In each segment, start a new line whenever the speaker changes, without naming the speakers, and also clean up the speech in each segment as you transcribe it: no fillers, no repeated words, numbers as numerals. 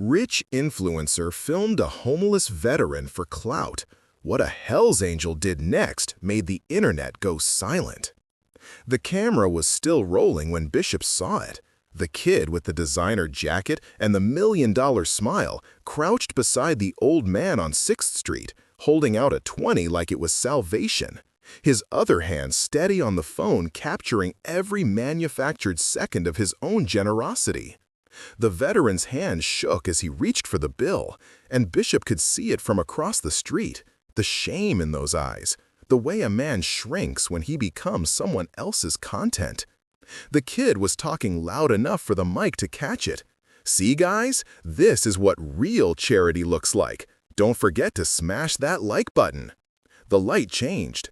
Rich influencer filmed a homeless veteran for clout. What a Hell's Angel did next made the internet go silent. The camera was still rolling when Bishop saw it. The kid with the designer jacket and the $1,000,000 smile crouched beside the old man on 6th Street, holding out a 20 like it was salvation. His other hand steady on the phone, capturing every manufactured second of his own generosity. The veteran's hand shook as he reached for the bill, and Bishop could see it from across the street. The shame in those eyes, the way a man shrinks when he becomes someone else's content. The kid was talking loud enough for the mic to catch it. "See, guys, this is what real charity looks like. Don't forget to smash that like button." The light changed.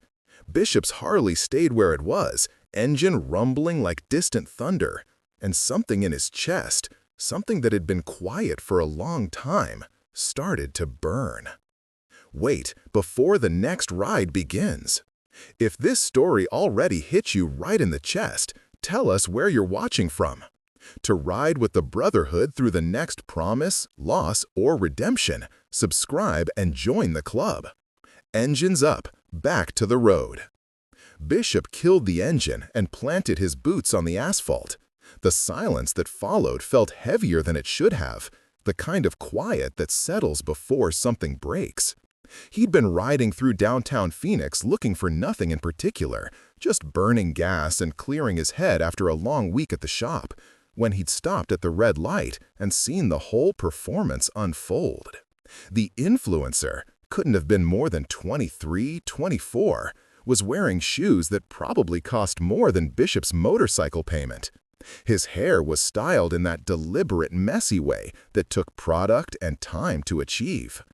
Bishop's Harley stayed where it was, engine rumbling like distant thunder. And something in his chest, something that had been quiet for a long time, started to burn. Wait, before the next ride begins. If this story already hit you right in the chest, tell us where you're watching from. To ride with the Brotherhood through the next promise, loss, or redemption, subscribe and join the club. Engines up, back to the road. Bishop killed the engine and planted his boots on the asphalt. The silence that followed felt heavier than it should have, the kind of quiet that settles before something breaks. He'd been riding through downtown Phoenix looking for nothing in particular, just burning gas and clearing his head after a long week at the shop, when he'd stopped at the red light and seen the whole performance unfold. The influencer couldn't have been more than 23, 24, was wearing shoes that probably cost more than Bishop's motorcycle payment. His hair was styled in that deliberate, messy way that took product and time to achieve.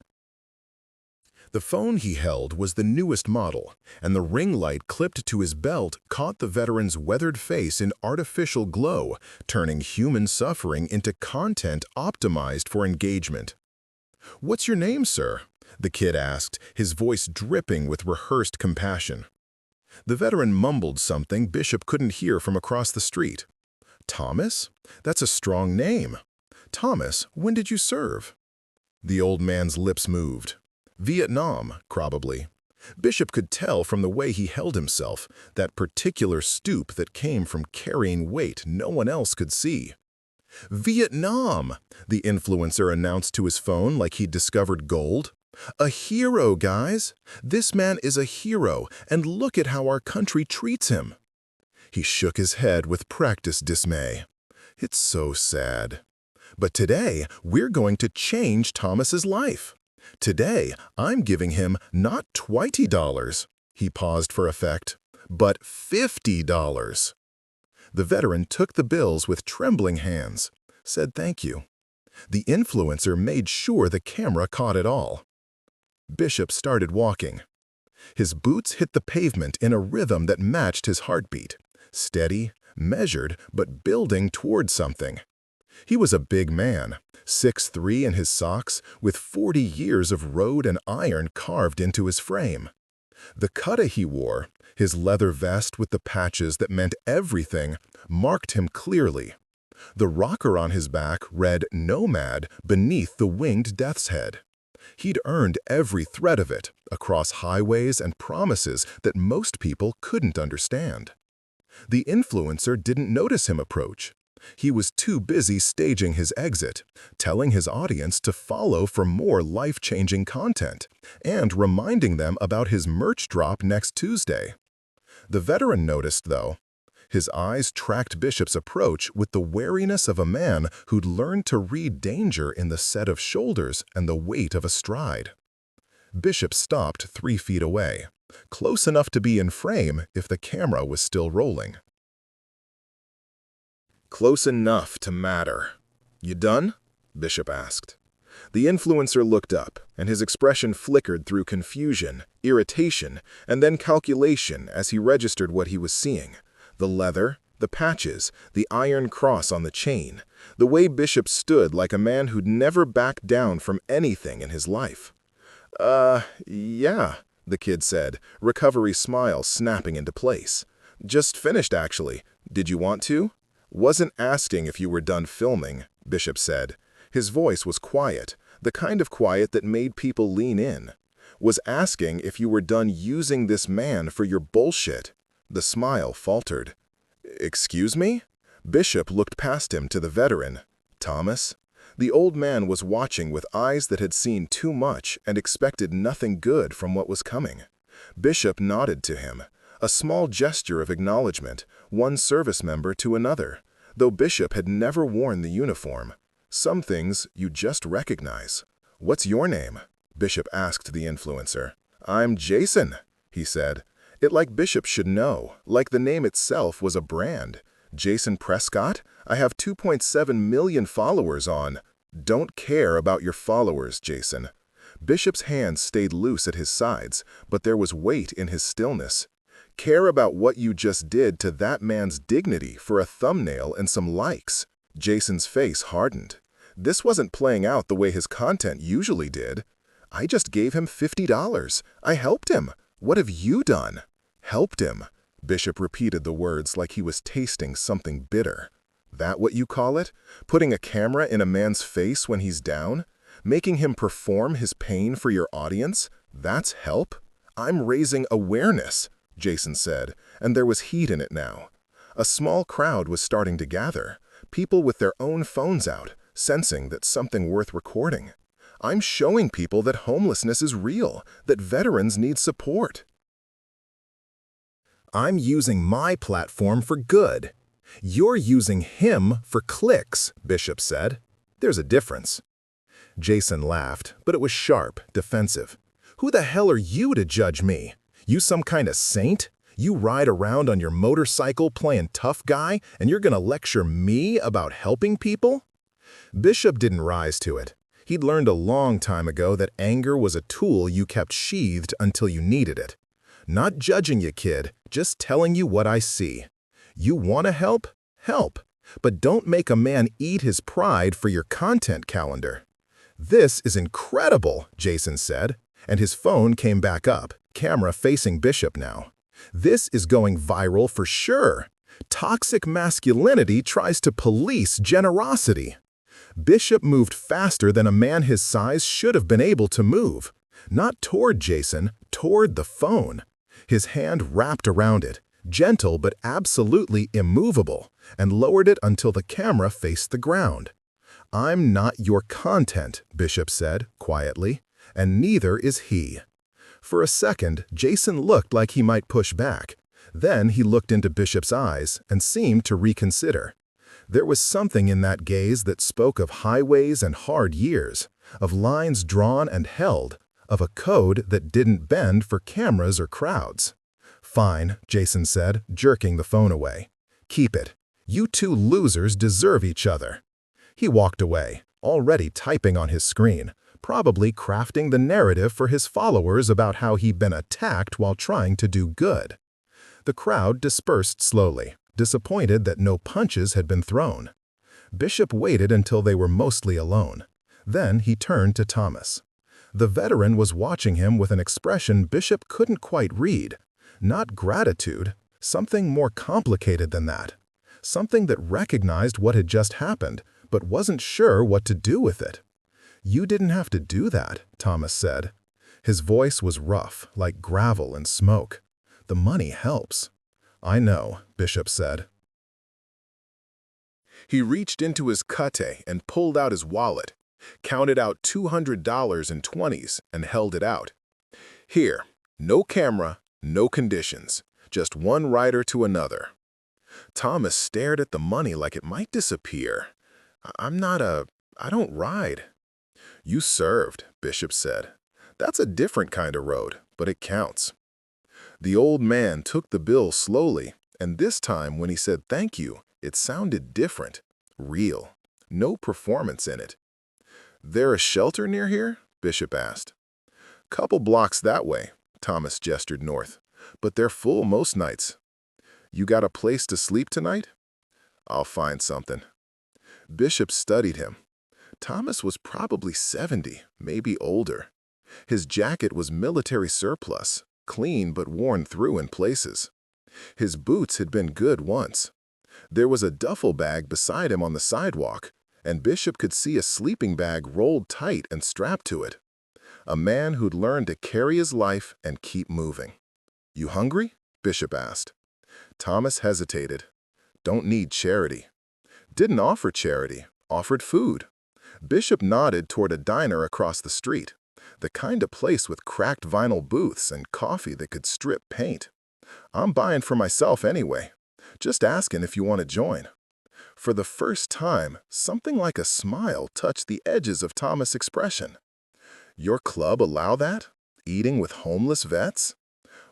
The phone he held was the newest model, and the ring light clipped to his belt caught the veteran's weathered face in artificial glow, turning human suffering into content optimized for engagement. "What's your name, sir?" the kid asked, his voice dripping with rehearsed compassion. The veteran mumbled something Bishop couldn't hear from across the street. "Thomas? That's a strong name. Thomas, when did you serve?" The old man's lips moved. "Vietnam, probably." Bishop could tell from the way he held himself, that particular stoop that came from carrying weight no one else could see. "Vietnam!" the influencer announced to his phone like he'd discovered gold. "A hero, guys! This man is a hero, and look at how our country treats him." He shook his head with practiced dismay. "It's so sad. But today, we're going to change Thomas's life. Today, I'm giving him not $20, he paused for effect, but $50. The veteran took the bills with trembling hands, said thank you. The influencer made sure the camera caught it all. Bishop started walking. His boots hit the pavement in a rhythm that matched his heartbeat, steady, measured, but building toward something. He was a big man, 6'3" in his socks, with 40 years of road and iron carved into his frame. The kata he wore, his leather vest with the patches that meant everything, marked him clearly. The rocker on his back read "Nomad" beneath the winged death's head. He'd earned every thread of it, across highways and promises that most people couldn't understand. The influencer didn't notice him approach. He was too busy staging his exit, telling his audience to follow for more life-changing content, and reminding them about his merch drop next Tuesday. The veteran noticed, though. His eyes tracked Bishop's approach with the wariness of a man who'd learned to read danger in the set of shoulders and the weight of a stride. Bishop stopped 3 feet away, close enough to be in frame if the camera was still rolling. "Close enough to matter. You done?" Bishop asked. The influencer looked up, and his expression flickered through confusion, irritation, and then calculation as he registered what he was seeing. The leather, the patches, the iron cross on the chain, the way Bishop stood like a man who'd never backed down from anything in his life. Yeah," the kid said, recovery smile snapping into place. "Just finished, actually. Did you want to?" "Wasn't asking if you were done filming," Bishop said. His voice was quiet, the kind of quiet that made people lean in. Was asking if you were done using this man for your bullshit. The smile faltered. "Excuse me?" Bishop looked past him to the veteran. "Thomas?" The old man was watching with eyes that had seen too much and expected nothing good from what was coming. Bishop nodded to him, a small gesture of acknowledgement, one service member to another, though Bishop had never worn the uniform. Some things you just recognize. "What's your name?" Bishop asked the influencer. "I'm Jason," he said. It like Bishop should know, like the name itself was a brand. "Jason Prescott? I have 2.7 million followers on." "Don't care about your followers, Jason." Bishop's hands stayed loose at his sides, but there was weight in his stillness. "Care about what you just did to that man's dignity for a thumbnail and some likes." Jason's face hardened. This wasn't playing out the way his content usually did. "I just gave him $50. I helped him. What have you done?" "Helped him." Bishop repeated the words like he was tasting something bitter. "That what you call it? Putting a camera in a man's face when he's down? Making him perform his pain for your audience? That's help?" "I'm raising awareness," Jason said, and there was heat in it now. A small crowd was starting to gather, people with their own phones out, sensing that something worth recording. "I'm showing people that homelessness is real, that veterans need support." "I'm using my platform for good. You're using him for clicks," Bishop said. "There's a difference." Jason laughed, but it was sharp, defensive. "Who the hell are you to judge me? You some kind of saint? You ride around on your motorcycle playing tough guy, and you're gonna lecture me about helping people?" Bishop didn't rise to it. He'd learned a long time ago that anger was a tool you kept sheathed until you needed it. "Not judging you, kid, just telling you what I see. You want to help? Help. But don't make a man eat his pride for your content calendar." "This is incredible," Jason said, and his phone came back up, camera facing Bishop now. "This is going viral for sure. Toxic masculinity tries to police generosity." Bishop moved faster than a man his size should have been able to move. Not toward Jason, toward the phone. His hand wrapped around it, gentle but absolutely immovable, and lowered it until the camera faced the ground. "I'm not your content," Bishop said, quietly, "and neither is he." For a second, Jason looked like he might push back. Then he looked into Bishop's eyes and seemed to reconsider. There was something in that gaze that spoke of highways and hard years, of lines drawn and held, of a code that didn't bend for cameras or crowds. "Fine," Jason said, jerking the phone away. "Keep it. You two losers deserve each other." He walked away, already typing on his screen, probably crafting the narrative for his followers about how he'd been attacked while trying to do good. The crowd dispersed slowly, disappointed that no punches had been thrown. Bishop waited until they were mostly alone. Then he turned to Thomas. The veteran was watching him with an expression Bishop couldn't quite read. Not gratitude, something more complicated than that. Something that recognized what had just happened, but wasn't sure what to do with it. "You didn't have to do that," Thomas said. His voice was rough, like gravel and smoke. "The money helps." "I know," Bishop said. He reached into his cutte and pulled out his wallet, counted out $200 in 20s, and held it out. "Here, no camera, no conditions, just one rider to another." Thomas stared at the money like it might disappear. I don't ride." "You served," Bishop said. "That's a different kind of road, but it counts." The old man took the bill slowly, and this time when he said thank you, it sounded different, real, no performance in it. "There a shelter near here?" Bishop asked. "Couple blocks that way," Thomas gestured north, "but they're full most nights." "You got a place to sleep tonight?" "I'll find something." Bishop studied him. Thomas was probably 70, maybe older. His jacket was military surplus, clean but worn through in places. His boots had been good once. There was a duffel bag beside him on the sidewalk, and Bishop could see a sleeping bag rolled tight and strapped to it. A man who'd learned to carry his life and keep moving. "You hungry?" Bishop asked. Thomas hesitated. "Don't need charity." Didn't offer charity, offered food. Bishop nodded toward a diner across the street, the kind of place with cracked vinyl booths and coffee that could strip paint. "I'm buying for myself anyway. Just asking if you want to join." For the first time, something like a smile touched the edges of Thomas' expression. "Your club allow that? Eating with homeless vets?"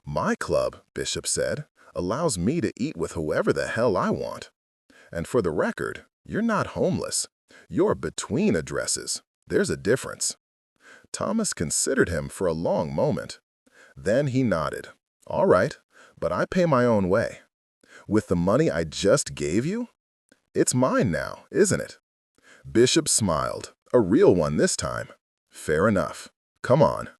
"My club," Bishop said, "allows me to eat with whoever the hell I want. And for the record, you're not homeless. You're between addresses. There's a difference." Thomas considered him for a long moment. Then he nodded. "All right, but I pay my own way." "With the money I just gave you?" "It's mine now, isn't it?" Bishop smiled, a real one this time. "Fair enough. Come on."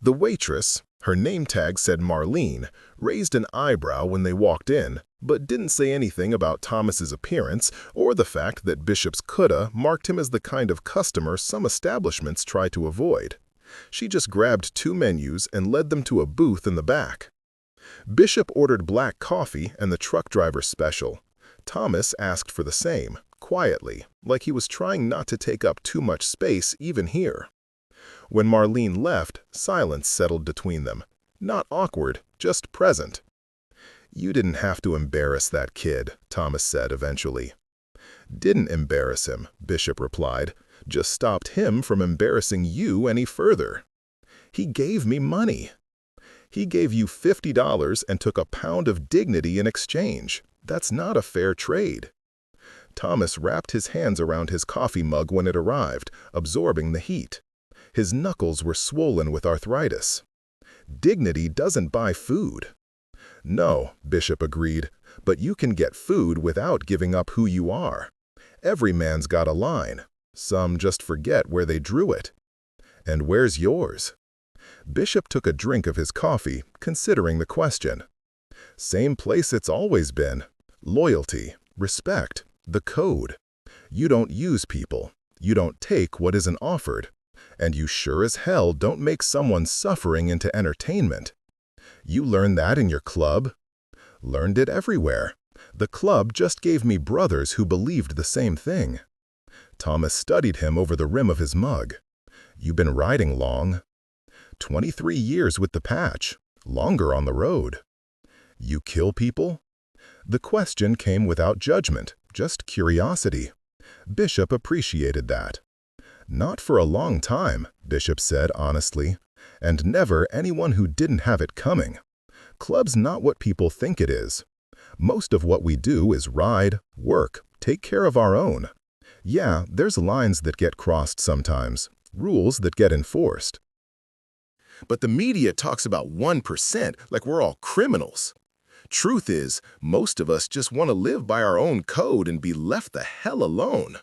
The waitress, her name tag said Marlene, raised an eyebrow when they walked in, but didn't say anything about Thomas's appearance or the fact that Bishop's coulda marked him as the kind of customer some establishments try to avoid. She just grabbed 2 menus and led them to a booth in the back. Bishop ordered black coffee and the truck driver's special. Thomas asked for the same, quietly, like he was trying not to take up too much space even here. When Marlene left, silence settled between them. Not awkward, just present. "You didn't have to embarrass that kid," Thomas said eventually. "Didn't embarrass him," Bishop replied. "Just stopped him from embarrassing you any further. He gave me money." "He gave you $50 and took a pound of dignity in exchange. That's not a fair trade." Thomas wrapped his hands around his coffee mug when it arrived, absorbing the heat. His knuckles were swollen with arthritis. "Dignity doesn't buy food." "No," Bishop agreed, "but you can get food without giving up who you are. Every man's got a line. Some just forget where they drew it." "And where's yours?" Bishop took a drink of his coffee, considering the question. "Same place it's always been. Loyalty, respect, the code. You don't use people. You don't take what isn't offered. And you sure as hell don't make someone suffering into entertainment. You learned that in your club?" "Learned it everywhere. The club just gave me brothers who believed the same thing." Thomas studied him over the rim of his mug. "You been riding long?" 23 years with the patch, longer on the road." "You kill people?" The question came without judgment, just curiosity. Bishop appreciated that. "Not for a long time," Bishop said honestly, "and never anyone who didn't have it coming. Club's not what people think it is. Most of what we do is ride, work, take care of our own. Yeah, there's lines that get crossed sometimes, rules that get enforced." "But the media talks about 1% like we're all criminals. Truth is, most of us just want to live by our own code and be left the hell alone."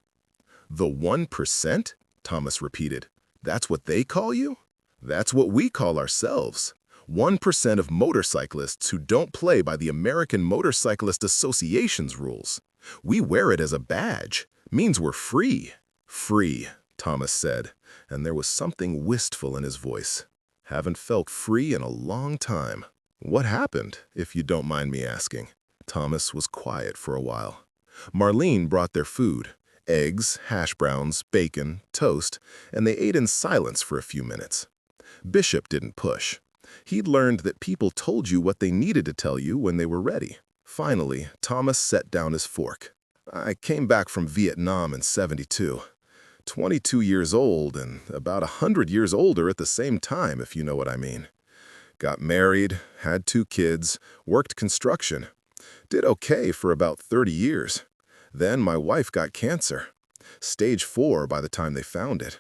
"The 1%?" Thomas repeated. "That's what they call you?" "That's what we call ourselves. 1% of motorcyclists who don't play by the American Motorcyclist Association's rules. We wear it as a badge. Means we're free." "Free," Thomas said, and there was something wistful in his voice. "Haven't felt free in a long time." "What happened, if you don't mind me asking?" Thomas was quiet for a while. Marlene brought their food. Eggs, hash browns, bacon, toast, and they ate in silence for a few minutes. Bishop didn't push. He'd learned that people told you what they needed to tell you when they were ready. Finally, Thomas set down his fork. "I came back from Vietnam in '72. 22 years old and about 100 years older at the same time, if you know what I mean. Got married, had 2 kids, worked construction. Did okay for about 30 years. Then my wife got cancer. Stage 4 by the time they found it.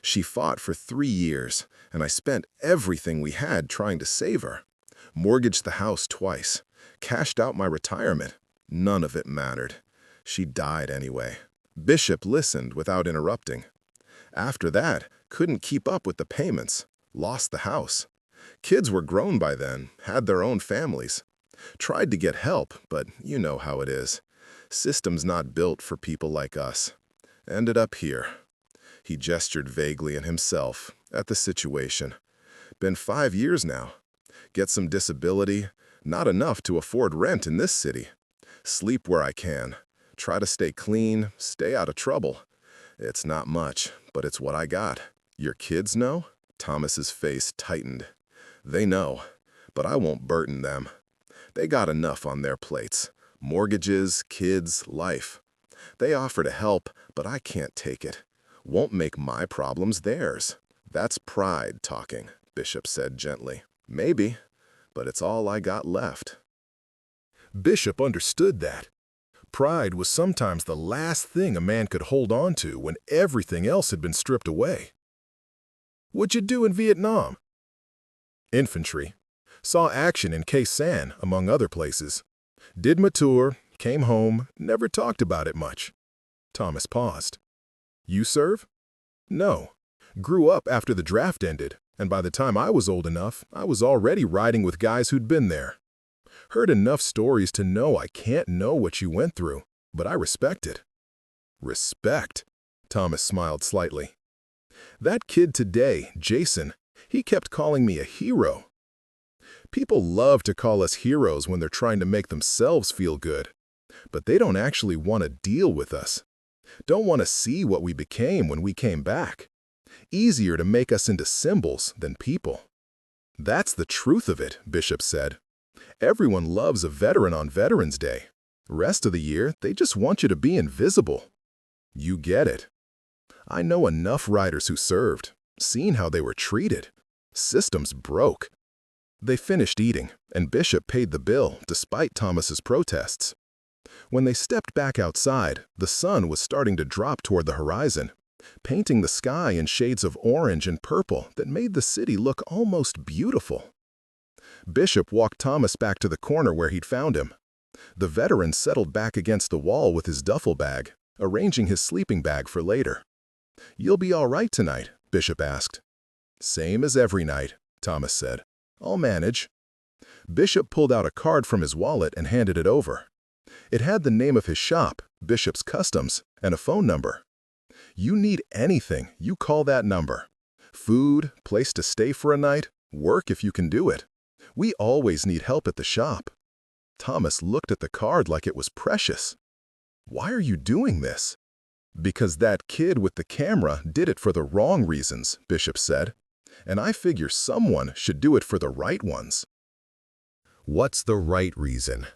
She fought for 3 years, and I spent everything we had trying to save her. Mortgaged the house twice. Cashed out my retirement. None of it mattered. She died anyway." Bishop listened without interrupting. "After that, couldn't keep up with the payments. Lost the house. Kids were grown by then, had their own families. Tried to get help, but you know how it is. System's not built for people like us. Ended up here. He gestured vaguely in himself, at the situation. Been 5 years now. Get some disability, not enough to afford rent in this city. Sleep where I can. Try to stay clean, stay out of trouble. It's not much, but it's what I got. Your kids know? Thomas's face tightened. They know, but I won't burden them. They got enough on their plates. Mortgages, kids, life. They offer to help, but I can't take it. Won't make my problems theirs. That's pride talking, Bishop said gently. Maybe, but it's all I got left. Bishop understood that. Pride was sometimes the last thing a man could hold on to when everything else had been stripped away. What'd you do in Vietnam? Infantry. Saw action in Khe Sanh, among other places. Did my tour, came home, never talked about it much. Thomas paused. You serve? No. Grew up after the draft ended, and by the time I was old enough, I was already riding with guys who'd been there. Heard enough stories to know I can't know what you went through, but I respect it. Respect? Thomas smiled slightly. That kid today, Jason, he kept calling me a hero. People love to call us heroes when they're trying to make themselves feel good, but they don't actually want to deal with us. Don't want to see what we became when we came back. Easier to make us into symbols than people. That's the truth of it, Bishop said. Everyone loves a veteran on Veterans Day. Rest of the year, they just want you to be invisible. You get it. I know enough riders who served, seen how they were treated. Systems broke. They finished eating, and Bishop paid the bill despite Thomas's protests. When they stepped back outside, the sun was starting to drop toward the horizon, painting the sky in shades of orange and purple that made the city look almost beautiful. Bishop walked Thomas back to the corner where he'd found him. The veteran settled back against the wall with his duffel bag, arranging his sleeping bag for later. You'll be all right tonight, Bishop asked. Same as every night, Thomas said. I'll manage. Bishop pulled out a card from his wallet and handed it over. It had the name of his shop, Bishop's Customs, and a phone number. You need anything, you call that number. Food, place to stay for a night, work if you can do it. We always need help at the shop. Thomas looked at the card like it was precious. Why are you doing this? Because that kid with the camera did it for the wrong reasons, Bishop said. And I figure someone should do it for the right ones. What's the right reason?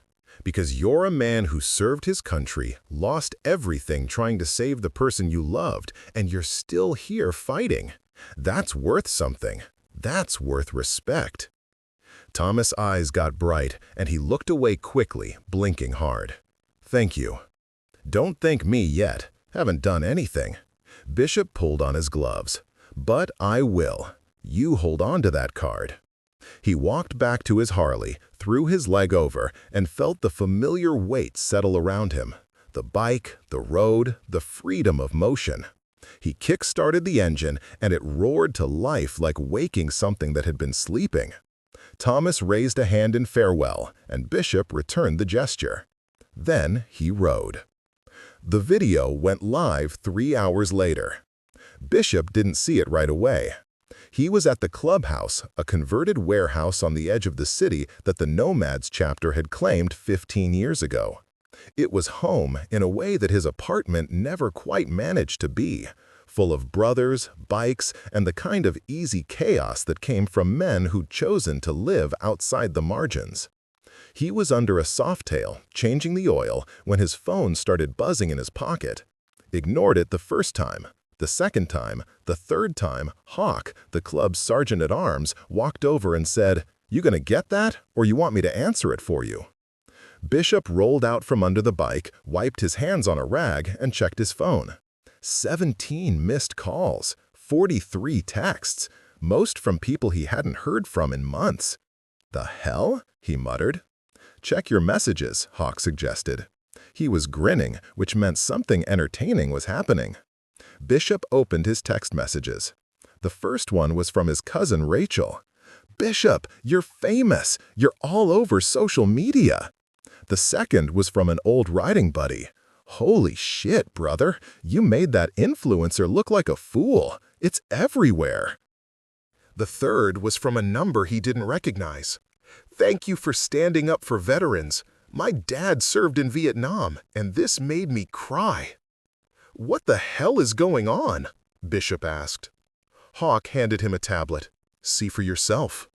Because you're a man who served his country, lost everything trying to save the person you loved, and you're still here fighting. That's worth something. That's worth respect. Thomas' eyes got bright, and he looked away quickly, blinking hard. Thank you. Don't thank me yet. Haven't done anything. Bishop pulled on his gloves. But I will. You hold on to that card. He walked back to his Harley, threw his leg over, and felt the familiar weight settle around him. The bike, the road, the freedom of motion. He kick-started the engine, and it roared to life like waking something that had been sleeping. Thomas raised a hand in farewell, and Bishop returned the gesture. Then he rode. The video went live 3 hours later. Bishop didn't see it right away. He was at the clubhouse, a converted warehouse on the edge of the city that the Nomads chapter had claimed 15 years ago. It was home in a way that his apartment never quite managed to be, full of brothers, bikes, and the kind of easy chaos that came from men who'd chosen to live outside the margins. He was under a softail, changing the oil, when his phone started buzzing in his pocket. Ignored it the first time. The second time, the third time, Hawk, the club's sergeant-at-arms, walked over and said, "You gonna get that, or you want me to answer it for you?" Bishop rolled out from under the bike, wiped his hands on a rag, and checked his phone. 17 missed calls, 43 texts, most from people he hadn't heard from in months. "The hell?" he muttered. "Check your messages," Hawk suggested. He was grinning, which meant something entertaining was happening. Bishop opened his text messages. The first one was from his cousin Rachel. "Bishop, you're famous. You're all over social media." The second was from an old writing buddy. "Holy shit, brother, you made that influencer look like a fool. It's everywhere." The third was from a number he didn't recognize. "Thank you for standing up for veterans. My dad served in Vietnam, and this made me cry." "What the hell is going on?" Bishop asked. Hawk handed him a tablet. "See for yourself."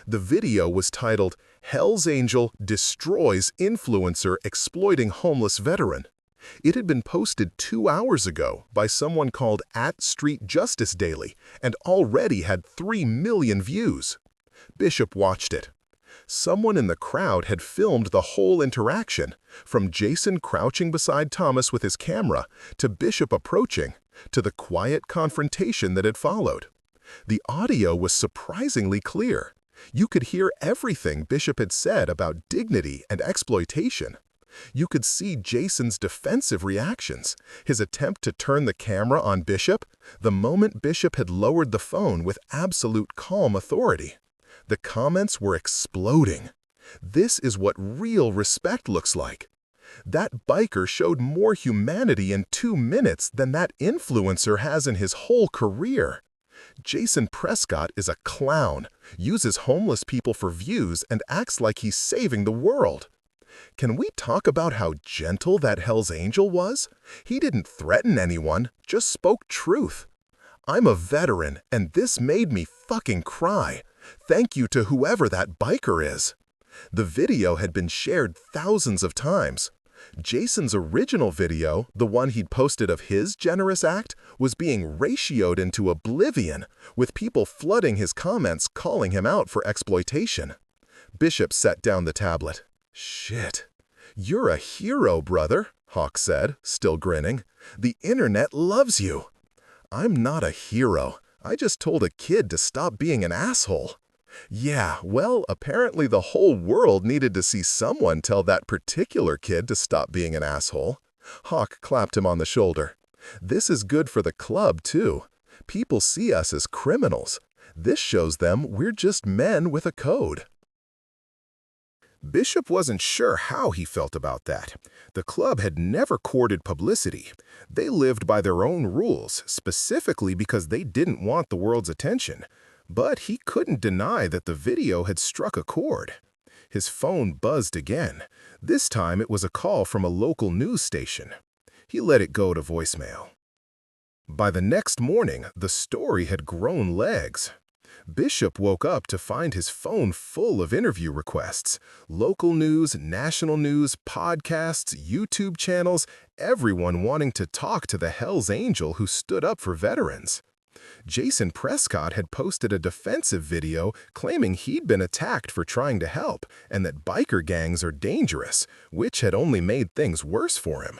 The video was titled, "Hell's Angel Destroys Influencer Exploiting Homeless Veteran." It had been posted 2 hours ago by someone called @StreetJusticeDaily and already had 3 million views. Bishop watched it. Someone in the crowd had filmed the whole interaction, from Jason crouching beside Thomas with his camera, to Bishop approaching, to the quiet confrontation that had followed. The audio was surprisingly clear. You could hear everything Bishop had said about dignity and exploitation. You could see Jason's defensive reactions, his attempt to turn the camera on Bishop, the moment Bishop had lowered the phone with absolute calm authority. The comments were exploding. This is what real respect looks like. That biker showed more humanity in 2 minutes than that influencer has in his whole career. Jason Prescott is a clown, uses homeless people for views, and acts like he's saving the world. Can we talk about how gentle that Hell's Angel was? He didn't threaten anyone, just spoke truth. "I'm a veteran, and this made me fucking cry. Thank you to whoever that biker is." The video had been shared thousands of times. Jason's original video, the one he'd posted of his generous act, was being ratioed into oblivion, with people flooding his comments calling him out for exploitation. Bishop set down the tablet. "Shit. You're a hero, brother," Hawk said, still grinning. "The internet loves you." "I'm not a hero. I just told a kid to stop being an asshole." "Yeah, well, apparently the whole world needed to see someone tell that particular kid to stop being an asshole." Hawk clapped him on the shoulder. "This is good for the club, too. People see us as criminals. This shows them we're just men with a code." Bishop wasn't sure how he felt about that. The club had never courted publicity. They lived by their own rules, specifically because they didn't want the world's attention. But he couldn't deny that the video had struck a chord. His phone buzzed again. This time it was a call from a local news station. He let it go to voicemail. By the next morning, the story had grown legs. Bishop woke up to find his phone full of interview requests. Local news, national news, podcasts, YouTube channels, everyone wanting to talk to the Hell's Angel who stood up for veterans. Jason Prescott had posted a defensive video claiming he'd been attacked for trying to help and that biker gangs are dangerous, which had only made things worse for him.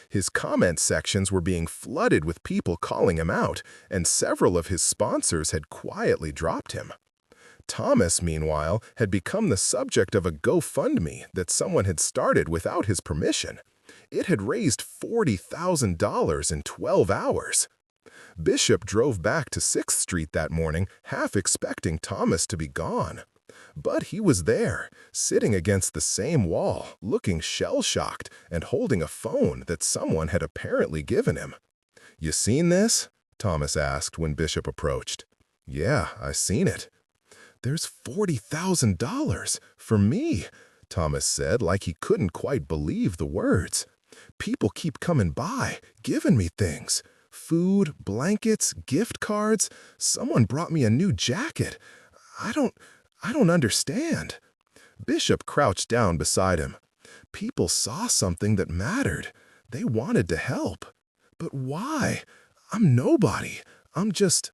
His comment sections were being flooded with people calling him out, and several of his sponsors had quietly dropped him. Thomas, meanwhile, had become the subject of a GoFundMe that someone had started without his permission. It had raised $40,000 in 12 hours. Bishop drove back to 6th Street that morning, half expecting Thomas to be gone. But he was there, sitting against the same wall, looking shell-shocked and holding a phone that someone had apparently given him. "You seen this?" Thomas asked when Bishop approached. "Yeah, I seen it." "There's $40,000 for me," Thomas said, like he couldn't quite believe the words. "People keep coming by, giving me things. Food, blankets, gift cards. Someone brought me a new jacket. I don't understand." Bishop crouched down beside him. "People saw something that mattered. They wanted to help. But why? I'm nobody. I'm just—"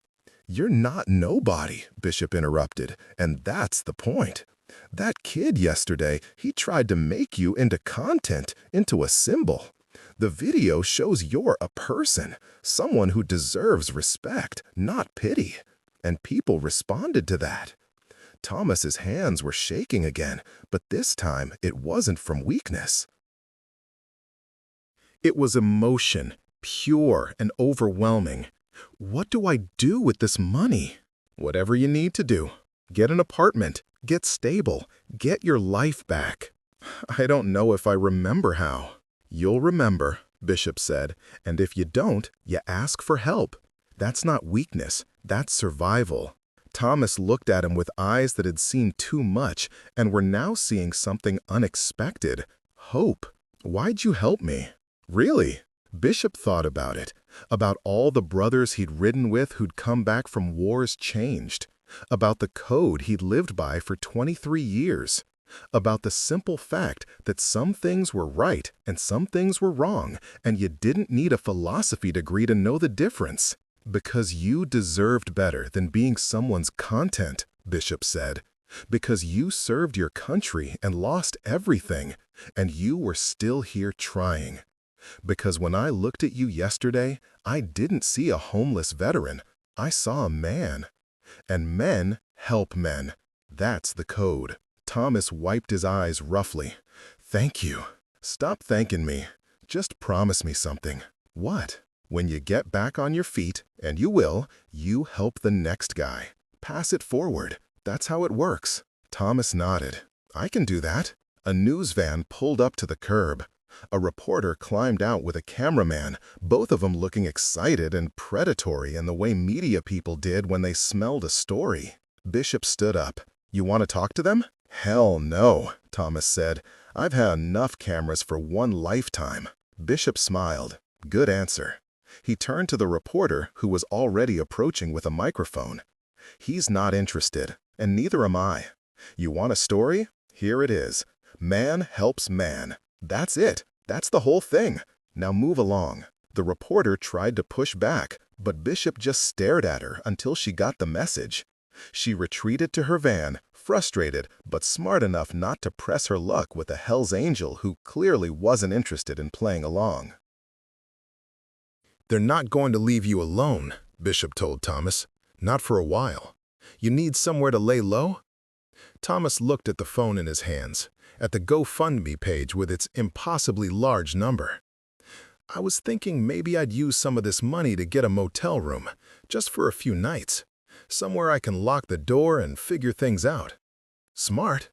"You're not nobody," Bishop interrupted, "and that's the point. That kid yesterday, he tried to make you into content, into a symbol. The video shows you're a person, someone who deserves respect, not pity. And people responded to that." Thomas's hands were shaking again, but this time it wasn't from weakness. It was emotion, pure and overwhelming. "What do I do with this money?" "Whatever you need to do. Get an apartment, get stable, get your life back." I don't know if I remember how. You'll remember, Bishop said, and if you don't, you ask for help. That's not weakness, that's survival. Thomas looked at him with eyes that had seen too much and were now seeing something unexpected. Hope. Why'd you help me? Really? Bishop thought about all the brothers he'd ridden with who'd come back from wars changed, about the code he'd lived by for 23 years, about the simple fact that some things were right and some things were wrong, and you didn't need a philosophy degree to know the difference. Because you deserved better than being someone's content, Bishop said. Because you served your country and lost everything, and you were still here trying. Because when I looked at you yesterday, I didn't see a homeless veteran. I saw a man. And men help men. That's the code. Thomas wiped his eyes roughly. Thank you. Stop thanking me. Just promise me something. What? When you get back on your feet, and you will, you help the next guy. Pass it forward. That's how it works. Thomas nodded. I can do that. A news van pulled up to the curb. A reporter climbed out with a cameraman, both of them looking excited and predatory in the way media people did when they smelled a story. Bishop stood up. You want to talk to them? Hell no, Thomas said. I've had enough cameras for one lifetime. Bishop smiled. Good answer. He turned to the reporter, who was already approaching with a microphone. He's not interested, and neither am I. You want a story? Here it is. Man helps man. That's it. That's the whole thing. Now move along. The reporter tried to push back, but Bishop just stared at her until she got the message. She retreated to her van, frustrated but smart enough not to press her luck with a Hell's Angel who clearly wasn't interested in playing along. They're not going to leave you alone, Bishop told Thomas. Not for a while. You need somewhere to lay low? Thomas looked at the phone in his hands, at the GoFundMe page with its impossibly large number. I was thinking maybe I'd use some of this money to get a motel room, just for a few nights. Somewhere I can lock the door and figure things out. Smart.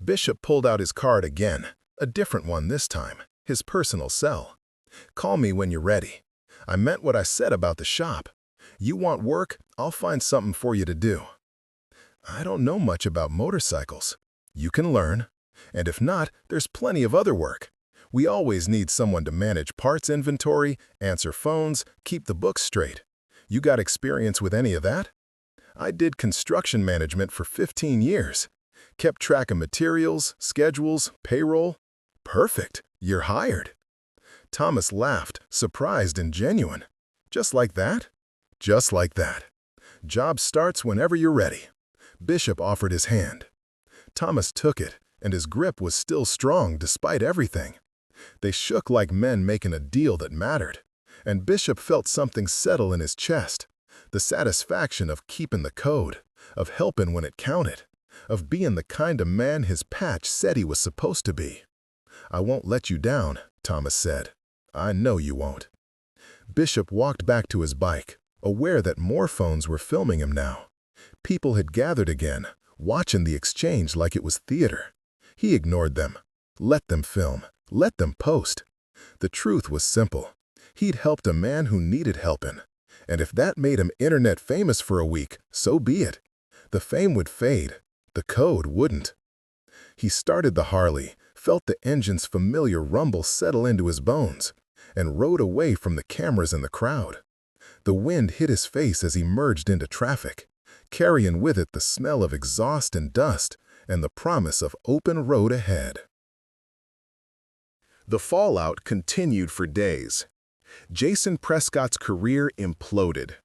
Bishop pulled out his card again, a different one this time, his personal cell. Call me when you're ready. I meant what I said about the shop. You want work, I'll find something for you to do. I don't know much about motorcycles. You can learn. And if not, there's plenty of other work. We always need someone to manage parts inventory, answer phones, keep the books straight. You got experience with any of that? I did construction management for 15 years. Kept track of materials, schedules, payroll. Perfect. You're hired. Thomas laughed, surprised and genuine. Just like that? Just like that. Job starts whenever you're ready. Bishop offered his hand. Thomas took it, and his grip was still strong despite everything. They shook like men making a deal that mattered, and Bishop felt something settle in his chest, the satisfaction of keeping the code, of helping when it counted, of being the kind of man his patch said he was supposed to be. I won't let you down, Thomas said. I know you won't. Bishop walked back to his bike, aware that more phones were filming him now. People had gathered again, watching the exchange like it was theater. He ignored them. Let them film. Let them post. The truth was simple. He'd helped a man who needed helping. And if that made him internet famous for a week, so be it. The fame would fade. The code wouldn't. He started the Harley, felt the engine's familiar rumble settle into his bones, and rode away from the cameras and the crowd. The wind hit his face as he merged into traffic, carrying with it the smell of exhaust and dust and the promise of open road ahead. The fallout continued for days. Jason Prescott's career imploded.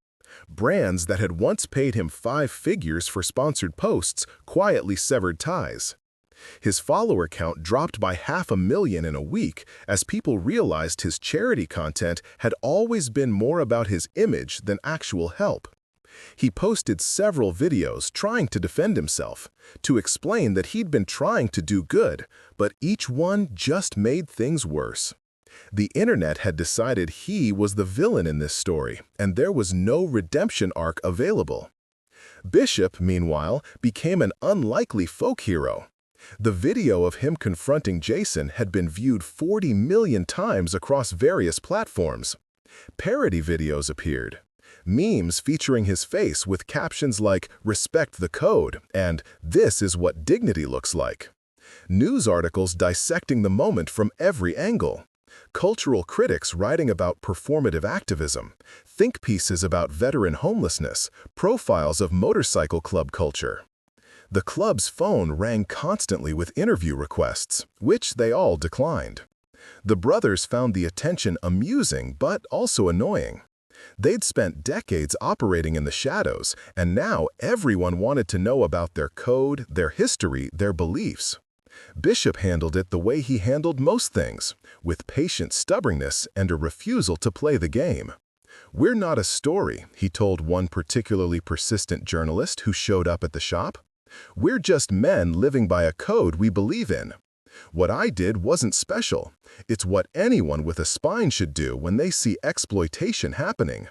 Brands that had once paid him 5 figures for sponsored posts quietly severed ties. His follower count dropped by 500,000 in a week as people realized his charity content had always been more about his image than actual help. He posted several videos trying to defend himself, to explain that he'd been trying to do good, but each one just made things worse. The internet had decided he was the villain in this story, and there was no redemption arc available. Bishop, meanwhile, became an unlikely folk hero. The video of him confronting Jason had been viewed 40 million times across various platforms. Parody videos appeared. Memes featuring his face with captions like, "Respect the code," and "This is what dignity looks like." News articles dissecting the moment from every angle. Cultural critics writing about performative activism, think pieces about veteran homelessness, profiles of motorcycle club culture. The club's phone rang constantly with interview requests, which they all declined. The brothers found the attention amusing but also annoying. They'd spent decades operating in the shadows, and now everyone wanted to know about their code, their history, their beliefs. Bishop handled it the way he handled most things, with patient stubbornness and a refusal to play the game. "We're not a story," he told one particularly persistent journalist who showed up at the shop. "We're just men living by a code we believe in. What I did wasn't special. It's what anyone with a spine should do when they see exploitation happening."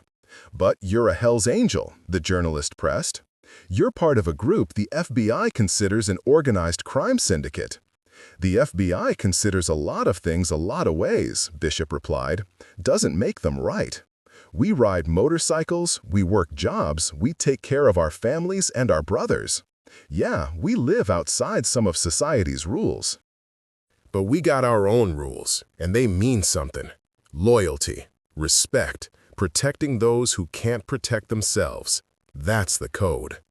"But you're a Hell's Angel," the journalist pressed. "You're part of a group the FBI considers an organized crime syndicate." "The FBI considers a lot of things a lot of ways," Bishop replied. "Doesn't make them right. We ride motorcycles, we work jobs, we take care of our families and our brothers. Yeah, we live outside some of society's rules. But we got our own rules, and they mean something. Loyalty, respect, protecting those who can't protect themselves. That's the code."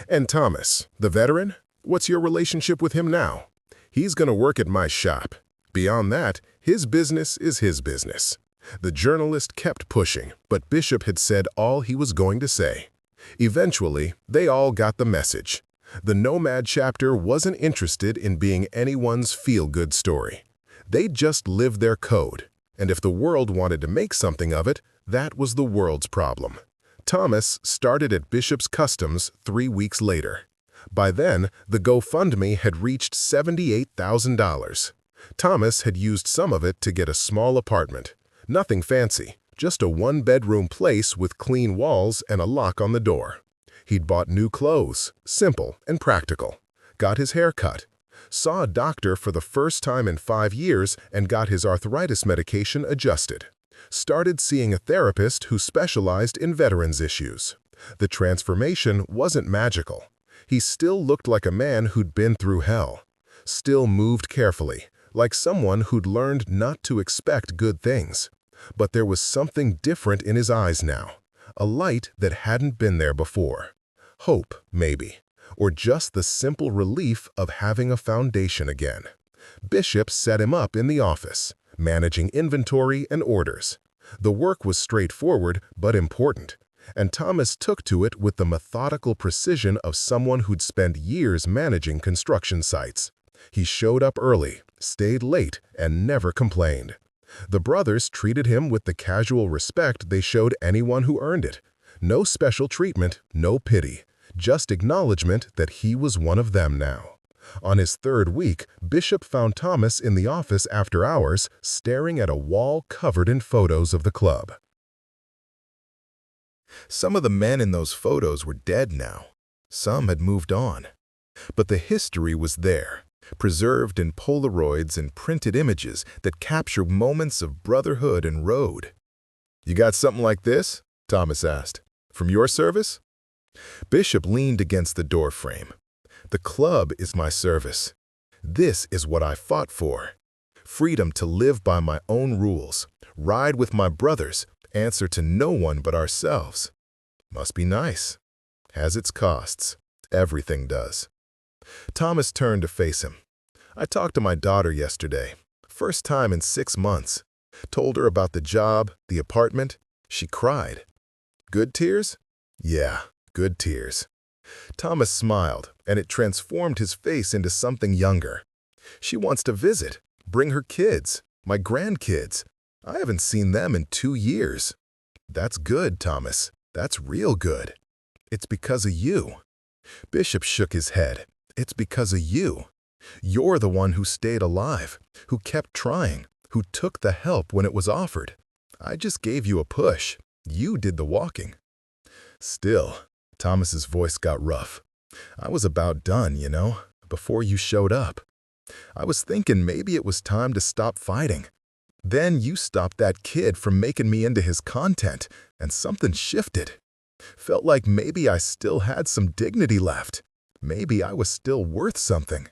"And Thomas, the veteran, what's your relationship with him now?" "He's gonna work at my shop. Beyond that, his business is his business." The journalist kept pushing, but Bishop had said all he was going to say. Eventually, they all got the message. The Nomad chapter wasn't interested in being anyone's feel-good story. They'd just lived their code, and if the world wanted to make something of it, that was the world's problem. Thomas started at Bishop's Customs 3 weeks later. By then, the GoFundMe had reached $78,000. Thomas had used some of it to get a small apartment. Nothing fancy, just a one-bedroom place with clean walls and a lock on the door. He'd bought new clothes, simple and practical. Got his hair cut. Saw a doctor for the first time in 5 years and got his arthritis medication adjusted. Started seeing a therapist who specialized in veterans' issues. The transformation wasn't magical. He still looked like a man who'd been through hell. Still moved carefully, like someone who'd learned not to expect good things. But there was something different in his eyes now. A light that hadn't been there before. Hope, maybe. Or just the simple relief of having a foundation again. Bishop set him up in the office, managing inventory and orders. The work was straightforward but important, and Thomas took to it with the methodical precision of someone who'd spent years managing construction sites. He showed up early, stayed late, and never complained. The brothers treated him with the casual respect they showed anyone who earned it. No special treatment, no pity, just acknowledgement that he was one of them now. On his 3rd week, Bishop found Thomas in the office after hours, staring at a wall covered in photos of the club. Some of the men in those photos were dead now. Some had moved on. But the history was there, preserved in Polaroids and printed images that capture moments of brotherhood and road. "You got something like this?" Thomas asked. "From your service?" Bishop leaned against the doorframe. "The club is my service. This is what I fought for. Freedom to live by my own rules, ride with my brothers, answer to no one but ourselves. Must be nice. Has its costs. Everything does." Thomas turned to face him. "I talked to my daughter yesterday. First time in 6 months. Told her about the job, the apartment. She cried." "Good tears?" "Yeah, good tears." Thomas smiled, and it transformed his face into something younger. "She wants to visit, bring her kids, my grandkids. I haven't seen them in 2 years." "That's good, Thomas. That's real good. It's because of you." Bishop shook his head. "It's because of you. You're the one who stayed alive, who kept trying, who took the help when it was offered. I just gave you a push. You did the walking." "Still," Thomas's voice got rough. "I was about done, before you showed up. I was thinking maybe it was time to stop fighting. Then you stopped that kid from making me into his content, and something shifted. Felt like maybe I still had some dignity left. Maybe I was still worth something.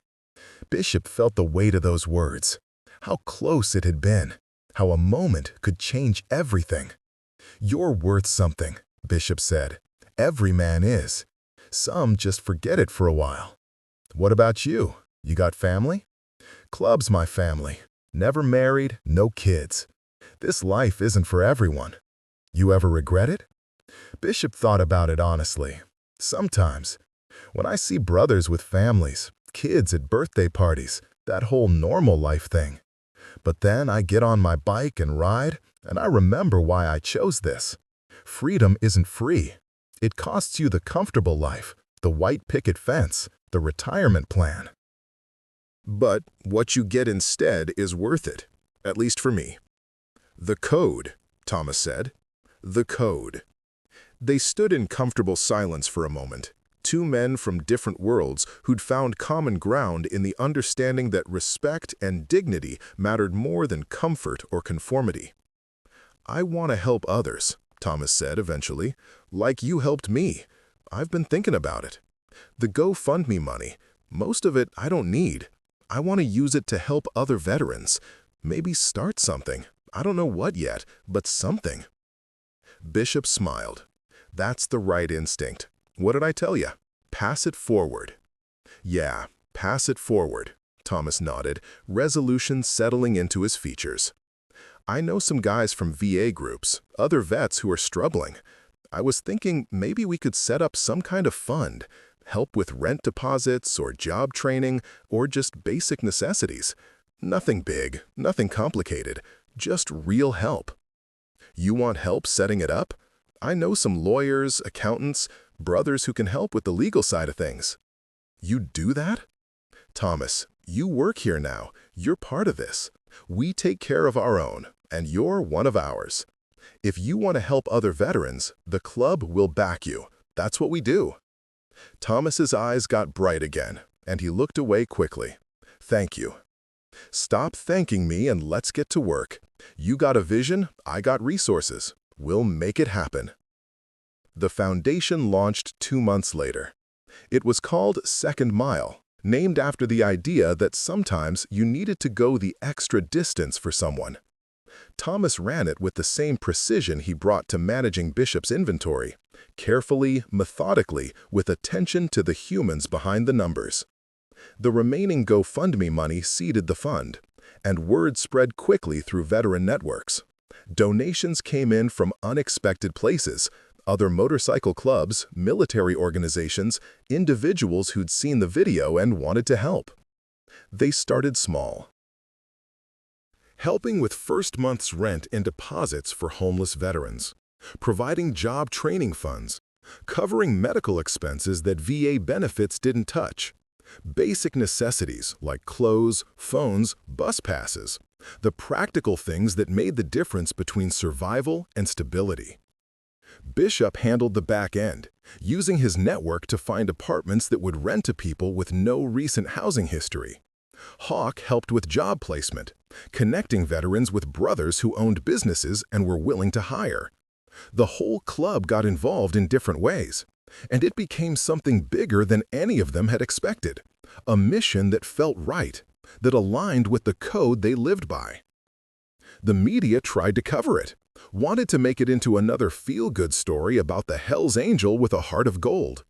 Bishop felt the weight of those words. How close it had been. How a moment could change everything. "You're worth something," Bishop said. "Every man is. Some just forget it for a while." "What about you? You got family?" "Club's my family. Never married, no kids. This life isn't for everyone." "You ever regret it?" Bishop thought about it honestly. "Sometimes. When I see brothers with families, kids at birthday parties, that whole normal life thing. But then I get on my bike and ride, and I remember why I chose this. Freedom isn't free. It costs you the comfortable life, the white picket fence, the retirement plan. But what you get instead is worth it, at least for me." "The code," Thomas said. "The code." They stood in comfortable silence for a moment, two men from different worlds who'd found common ground in the understanding that respect and dignity mattered more than comfort or conformity. "I want to help others," Thomas said eventually, "like you helped me. I've been thinking about it. The GoFundMe money, most of it I don't need. I want to use it to help other veterans. Maybe start something. I don't know what yet, but something." Bishop smiled. "That's the right instinct. What did I tell you? Pass it forward." "Yeah, pass it forward," Thomas nodded, resolution settling into his features. "I know some guys from VA groups, other vets who are struggling. I was thinking maybe we could set up some kind of fund, help with rent deposits or job training or just basic necessities. Nothing big, nothing complicated, just real help." "You want help setting it up? I know some lawyers, accountants, brothers who can help with the legal side of things." "You do that?" "Thomas, you work here now. You're part of this. We take care of our own, and you're one of ours. If you want to help other veterans, the club will back you. That's what we do." Thomas's eyes got bright again, and he looked away quickly. "Thank you." "Stop thanking me and let's get to work. You got a vision, I got resources. We'll make it happen." The foundation launched 2 months later. It was called Second Mile, named after the idea that sometimes you needed to go the extra distance for someone. Thomas ran it with the same precision he brought to managing Bishop's inventory, carefully, methodically, with attention to the humans behind the numbers. The remaining GoFundMe money seeded the fund, and word spread quickly through veteran networks. Donations came in from unexpected places, other motorcycle clubs, military organizations, individuals who'd seen the video and wanted to help. They started small. Helping with first month's rent and deposits for homeless veterans, providing job training funds, covering medical expenses that VA benefits didn't touch, basic necessities like clothes, phones, bus passes, the practical things that made the difference between survival and stability. Bishop handled the back end, using his network to find apartments that would rent to people with no recent housing history. Hawk helped with job placement, connecting veterans with brothers who owned businesses and were willing to hire. The whole club got involved in different ways, and it became something bigger than any of them had expected, a mission that felt right, that aligned with the code they lived by. The media tried to cover it, wanted to make it into another feel-good story about the Hell's Angel with a heart of gold.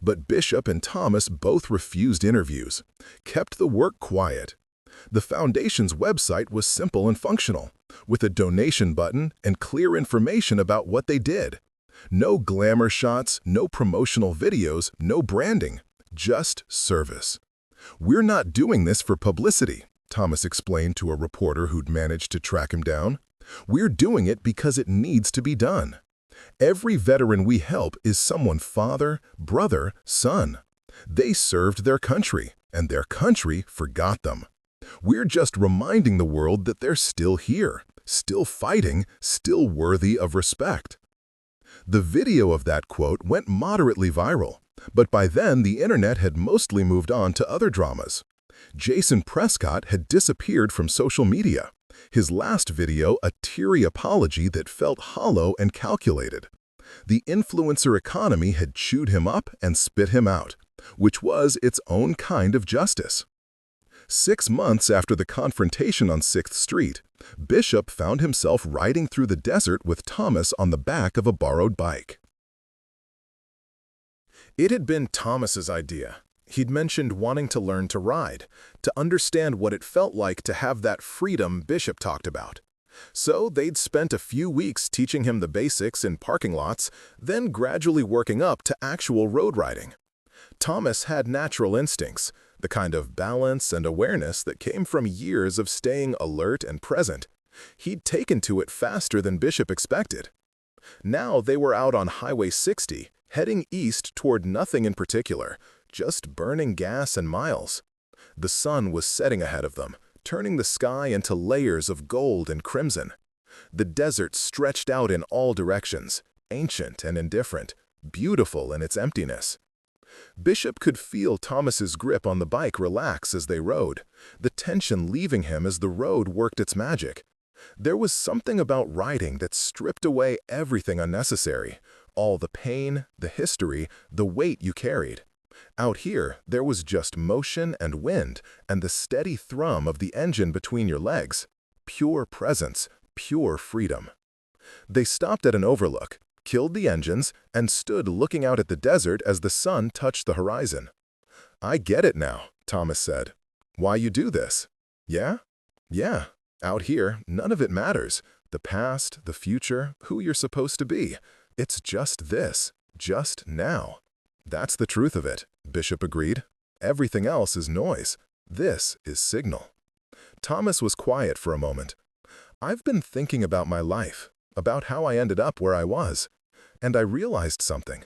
But Bishop and Thomas both refused interviews, kept the work quiet. The foundation's website was simple and functional, with a donation button and clear information about what they did. No glamour shots, no promotional videos, no branding, just service. "We're not doing this for publicity," Thomas explained to a reporter who'd managed to track him down. "We're doing it because it needs to be done. Every veteran we help is someone's father, brother, son. They served their country, and their country forgot them. We're just reminding the world that they're still here, still fighting, still worthy of respect." The video of that quote went moderately viral, but by then the internet had mostly moved on to other dramas. Jason Prescott had disappeared from social media. His last video, a teary apology that felt hollow and calculated. The influencer economy had chewed him up and spit him out, which was its own kind of justice. 6 months after the confrontation on 6th Street, Bishop found himself riding through the desert with Thomas on the back of a borrowed bike. It had been Thomas's idea. He'd mentioned wanting to learn to ride, to understand what it felt like to have that freedom Bishop talked about. So they'd spent a few weeks teaching him the basics in parking lots, then gradually working up to actual road riding. Thomas had natural instincts, the kind of balance and awareness that came from years of staying alert and present. He'd taken to it faster than Bishop expected. Now they were out on Highway 60, heading east toward nothing in particular, just burning gas and miles. The sun was setting ahead of them, turning the sky into layers of gold and crimson. The desert stretched out in all directions, ancient and indifferent, beautiful in its emptiness. Bishop could feel Thomas's grip on the bike relax as they rode, the tension leaving him as the road worked its magic. There was something about riding that stripped away everything unnecessary, all the pain, the history, the weight you carried. Out here, there was just motion and wind and the steady thrum of the engine between your legs. Pure presence, pure freedom. They stopped at an overlook, killed the engines, and stood looking out at the desert as the sun touched the horizon. "I get it now," Thomas said. "Why you do this?" "Yeah? Yeah. Out here, none of it matters. The past, the future, who you're supposed to be. It's just this, just now." "That's the truth of it," Bishop agreed. "Everything else is noise. This is signal." Thomas was quiet for a moment. "I've been thinking about my life, about how I ended up where I was, and I realized something.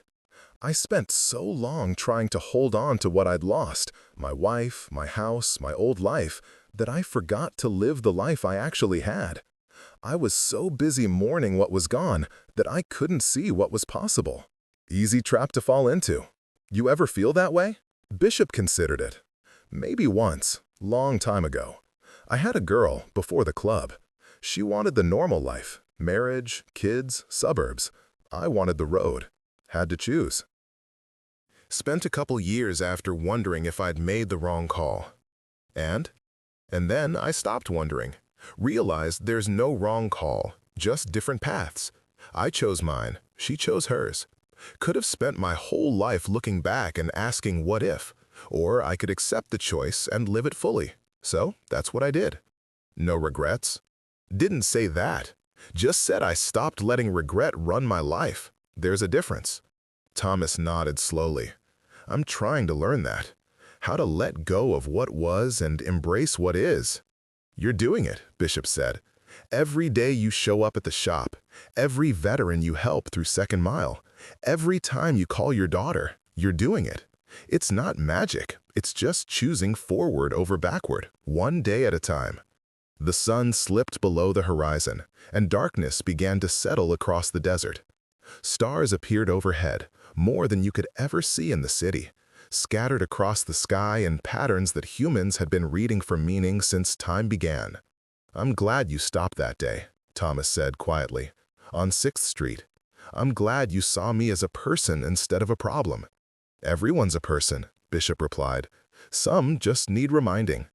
I spent so long trying to hold on to what I'd lost, my wife, my house, my old life, that I forgot to live the life I actually had. I was so busy mourning what was gone that I couldn't see what was possible." Easy trap to fall into. You ever feel that way? Bishop considered it. "Maybe once, long time ago. I had a girl before the club. She wanted the normal life, marriage, kids, suburbs. I wanted the road. Had to choose. Spent a couple years after wondering if I'd made the wrong call. And then I stopped wondering. Realized there's no wrong call, just different paths. I chose mine, she chose hers. Could have spent my whole life looking back and asking what if, or I could accept the choice and live it fully. So that's what I did. No regrets. Didn't say that. Just said I stopped letting regret run my life. There's a difference." Thomas nodded slowly. "I'm trying to learn that. How to let go of what was and embrace what is." "You're doing it," Bishop said. "Every day you show up at the shop, every veteran you help through Second Mile, every time you call your daughter, you're doing it. It's not magic, it's just choosing forward over backward, one day at a time." The sun slipped below the horizon, and darkness began to settle across the desert. Stars appeared overhead, more than you could ever see in the city, scattered across the sky in patterns that humans had been reading for meaning since time began. "I'm glad you stopped that day," Thomas said quietly. "On 6th Street. I'm glad you saw me as a person instead of a problem." "Everyone's a person," Bishop replied. "Some just need reminding."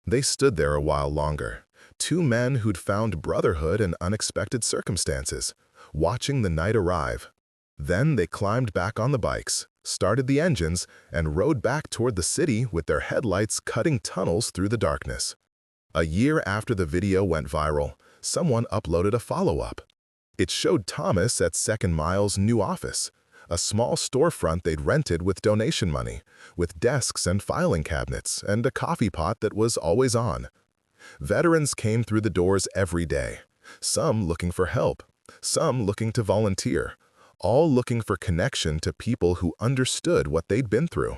They stood there a while longer, two men who'd found brotherhood in unexpected circumstances, watching the night arrive. Then they climbed back on the bikes, started the engines, and rode back toward the city with their headlights cutting tunnels through the darkness. A year after the video went viral, someone uploaded a follow-up. It showed Thomas at Second Mile's new office, a small storefront they'd rented with donation money, with desks and filing cabinets and a coffee pot that was always on. Veterans came through the doors every day, some looking for help, some looking to volunteer, all looking for connection to people who understood what they'd been through.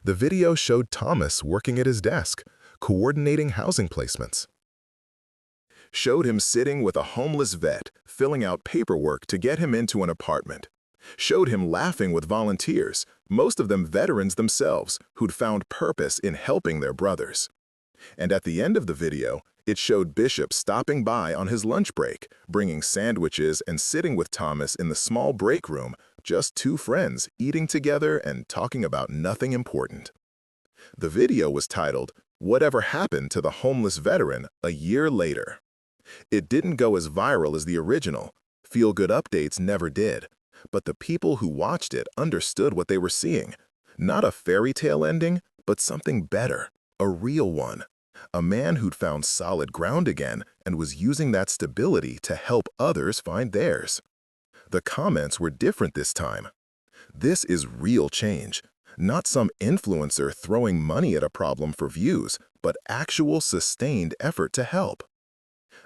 The video showed Thomas working at his desk, coordinating housing placements. Showed him sitting with a homeless vet, filling out paperwork to get him into an apartment. Showed him laughing with volunteers, most of them veterans themselves, who'd found purpose in helping their brothers. And at the end of the video, it showed Bishop stopping by on his lunch break, bringing sandwiches and sitting with Thomas in the small break room, just two friends eating together and talking about nothing important. The video was titled, "Whatever Happened to the Homeless Veteran a Year Later?" It didn't go as viral as the original. Feel-good updates never did. But the people who watched it understood what they were seeing. Not a fairy tale ending, but something better, a real one. A man who'd found solid ground again and was using that stability to help others find theirs. The comments were different this time. This is real change. Not some influencer throwing money at a problem for views, but actual sustained effort to help.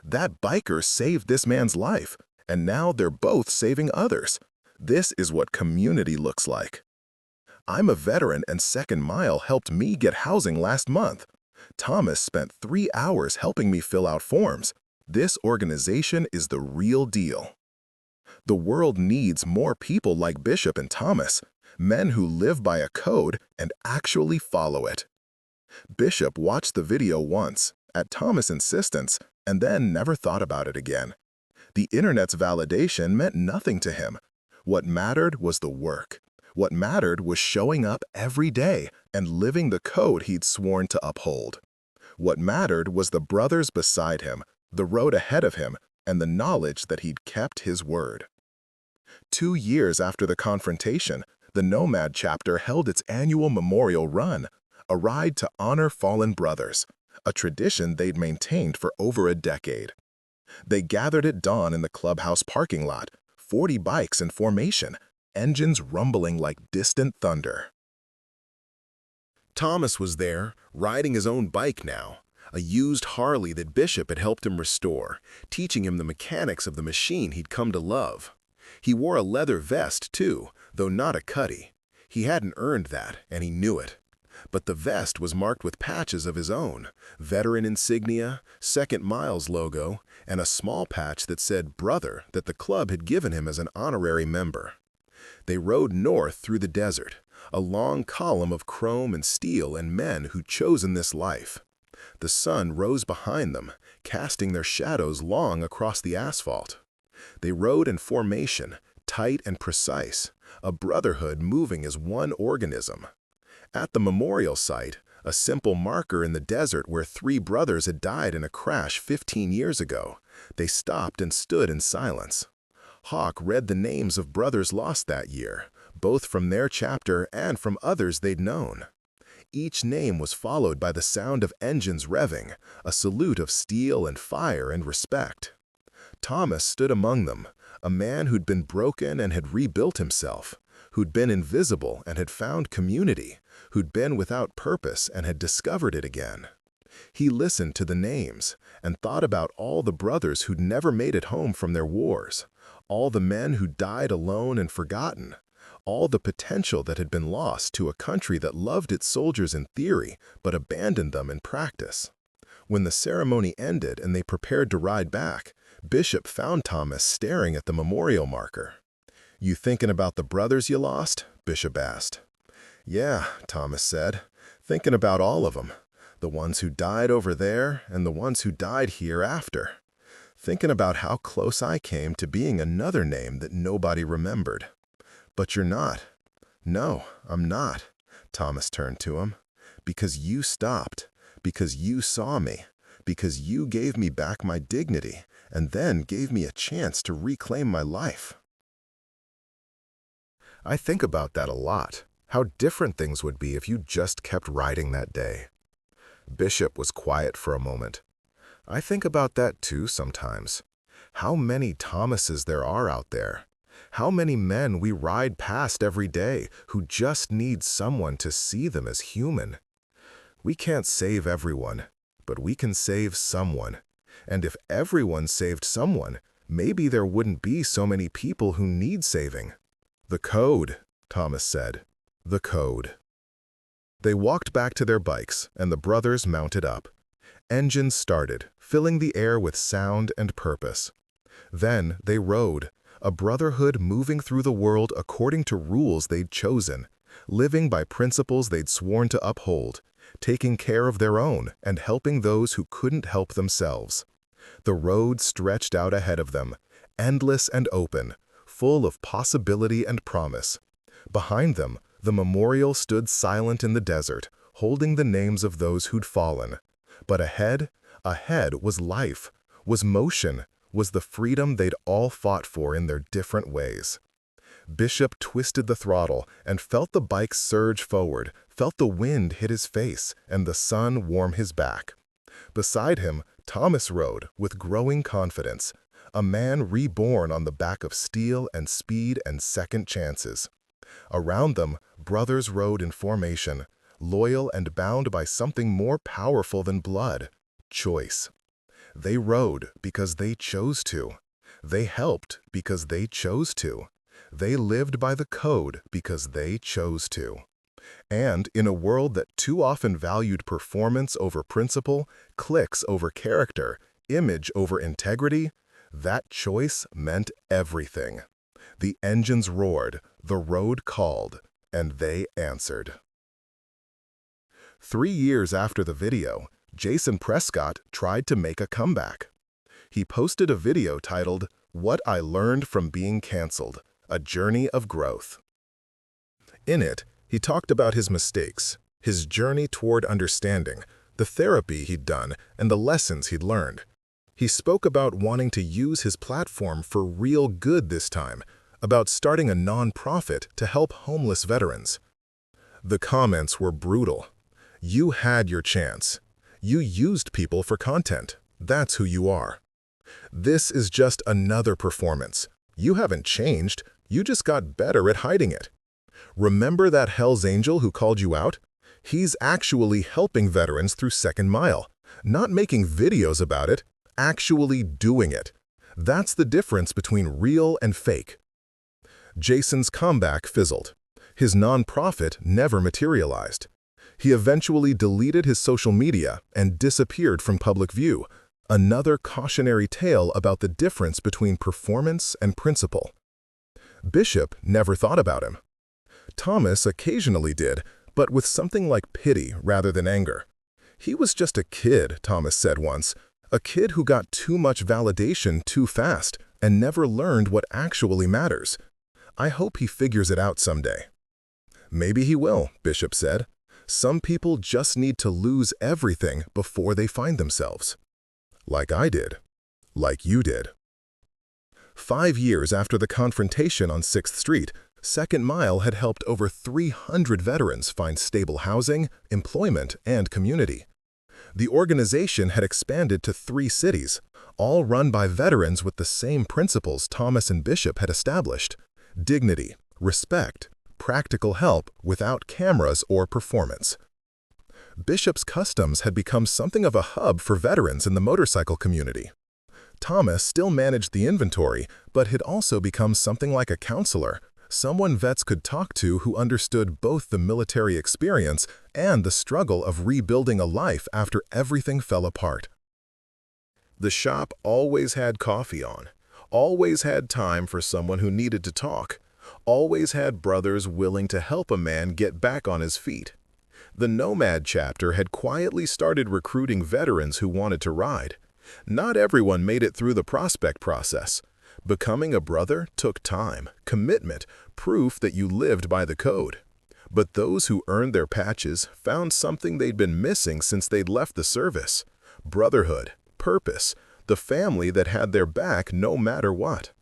That biker saved this man's life, and now they're both saving others. This is what community looks like. I'm a veteran and Second Mile helped me get housing last month. Thomas spent 3 hours helping me fill out forms. This organization is the real deal. The world needs more people like Bishop and Thomas, men who live by a code and actually follow it. Bishop watched the video once, at Thomas' insistence, and then never thought about it again. The internet's validation meant nothing to him. What mattered was the work. What mattered was showing up every day and living the code he'd sworn to uphold. What mattered was the brothers beside him, the road ahead of him, and the knowledge that he'd kept his word. 2 years after the confrontation, the Nomad chapter held its annual memorial run, a ride to honor fallen brothers, a tradition they'd maintained for over a decade. They gathered at dawn in the clubhouse parking lot, 40 bikes in formation, engines rumbling like distant thunder. Thomas was there, riding his own bike now, a used Harley that Bishop had helped him restore, teaching him the mechanics of the machine he'd come to love. He wore a leather vest, too, though not a cutty. He hadn't earned that, and he knew it. But the vest was marked with patches of his own, veteran insignia, Second Mile's logo, and a small patch that said brother that the club had given him as an honorary member. They rode north through the desert, a long column of chrome and steel and men who'd chosen this life. The sun rose behind them, casting their shadows long across the asphalt. They rode in formation, tight and precise, a brotherhood moving as one organism. At the memorial site, a simple marker in the desert where 3 brothers had died in a crash 15 years ago, they stopped and stood in silence. Hawk read the names of brothers lost that year, both from their chapter and from others they'd known. Each name was followed by the sound of engines revving, a salute of steel and fire and respect. Thomas stood among them, a man who'd been broken and had rebuilt himself, who'd been invisible and had found community, who'd been without purpose and had discovered it again. He listened to the names and thought about all the brothers who'd never made it home from their wars, all the men who died alone and forgotten, all the potential that had been lost to a country that loved its soldiers in theory but abandoned them in practice. When the ceremony ended and they prepared to ride back, Bishop found Thomas staring at the memorial marker. "You thinking about the brothers you lost?" Bishop asked. "Yeah," Thomas said, "thinking about all of them, the ones who died over there and the ones who died here after. Thinking about how close I came to being another name that nobody remembered." "But you're not." "No, I'm not." Thomas turned to him. "Because you stopped, because you saw me, because you gave me back my dignity, and then gave me a chance to reclaim my life." I think about that a lot, how different things would be if you just kept riding that day. Bishop was quiet for a moment. I think about that too sometimes. How many Thomases there are out there. How many men we ride past every day who just need someone to see them as human. We can't save everyone, but we can save someone. And if everyone saved someone, maybe there wouldn't be so many people who need saving. "The code," Thomas said. "The code." They walked back to their bikes, and the brothers mounted up. Engines started, filling the air with sound and purpose. Then they rode, a brotherhood moving through the world according to rules they'd chosen, living by principles they'd sworn to uphold, taking care of their own and helping those who couldn't help themselves. The road stretched out ahead of them, endless and open, full of possibility and promise. Behind them, the memorial stood silent in the desert, holding the names of those who'd fallen. But ahead was life, was motion, was the freedom they'd all fought for in their different ways. Bishop twisted the throttle and felt the bike surge forward, felt the wind hit his face and the sun warm his back. Beside him, Thomas rode with growing confidence, a man reborn on the back of steel and speed and second chances. Around them, brothers rode in formation, loyal and bound by something more powerful than blood, choice. They rode because they chose to. They helped because they chose to. They lived by the code because they chose to. And in a world that too often valued performance over principle, clicks over character, image over integrity, that choice meant everything. The engines roared, the road called, and they answered. 3 years after the video, Jason Prescott tried to make a comeback. He posted a video titled, "What I Learned from Being Cancelled, A Journey of Growth." In it, he talked about his mistakes, his journey toward understanding, the therapy he'd done, and the lessons he'd learned. He spoke about wanting to use his platform for real good this time, about starting a non-profit to help homeless veterans. The comments were brutal. You had your chance. You used people for content. That's who you are. This is just another performance. You haven't changed. You just got better at hiding it. Remember that Hell's Angel who called you out? He's actually helping veterans through Second Mile, not making videos about it, actually doing it. That's the difference between real and fake. Jason's comeback fizzled. His nonprofit never materialized. He eventually deleted his social media and disappeared from public view, another cautionary tale about the difference between performance and principle. Bishop never thought about him. Thomas occasionally did, but with something like pity rather than anger. He was just a kid, Thomas said once, a kid who got too much validation too fast and never learned what actually matters. I hope he figures it out someday. Maybe he will, Bishop said. Some people just need to lose everything before they find themselves. Like I did. Like you did. 5 years after the confrontation on 6th Street, Second Mile had helped over 300 veterans find stable housing, employment, and community. The organization had expanded to 3 cities, all run by veterans with the same principles Thomas and Bishop had established: dignity, respect, practical help without cameras or performance. Bishop's Customs had become something of a hub for veterans in the motorcycle community. Thomas still managed the inventory, but had also become something like a counselor, someone vets could talk to who understood both the military experience and the struggle of rebuilding a life after everything fell apart. The shop always had coffee on, always had time for someone who needed to talk, always had brothers willing to help a man get back on his feet. The Nomad chapter had quietly started recruiting veterans who wanted to ride. Not everyone made it through the prospect process. Becoming a brother took time, commitment, proof that you lived by the code. But those who earned their patches found something they'd been missing since they'd left the service: brotherhood, purpose, the family that had their back no matter what.